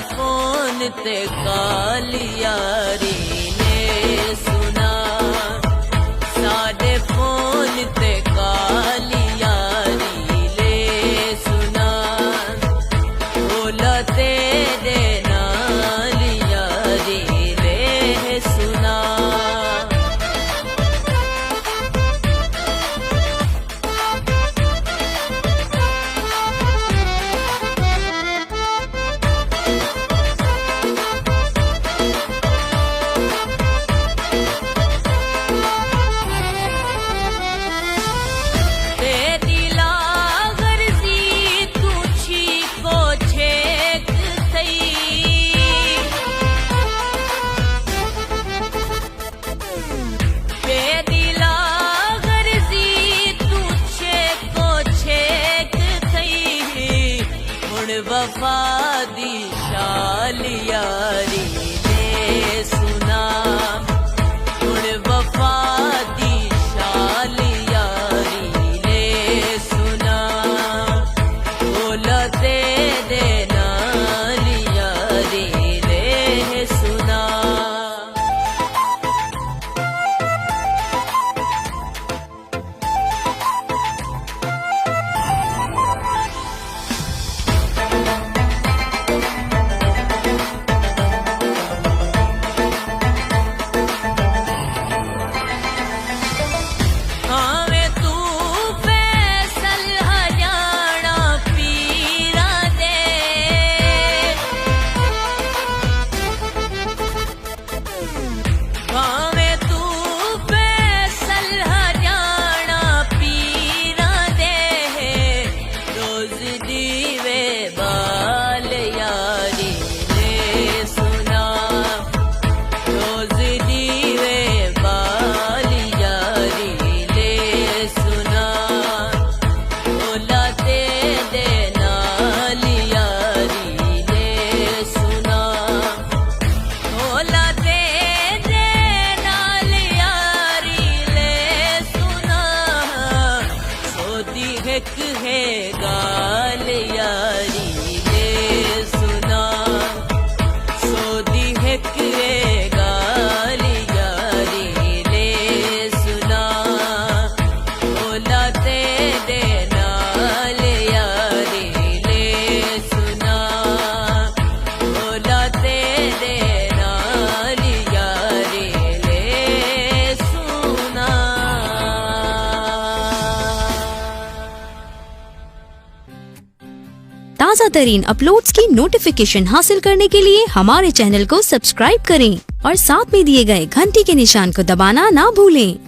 Phone ते काली यारी ने सुना, सारे फोन ते काली यारी ले सुना, बोला तेरे नाल यारी ले सुना। वफा दी शाल यारी ने सुना, हुण वफा दी शाल यारी ने सुना, बोला तेरे नाल यारी ने सुना। एक है गाल यारी ले सुना, सोदी एक है गाल यारी ले सुना, बोला तेरे नाल यारी ले सुना, बोला तेरे नाल यारी ले सुना। ताज़ा तरीन अपलोड्स की नोटिफिकेशन हासिल करने के लिए हमारे चैनल को सब्सक्राइब करें और साथ में दिए गए घंटी के निशान को दबाना ना भूलें।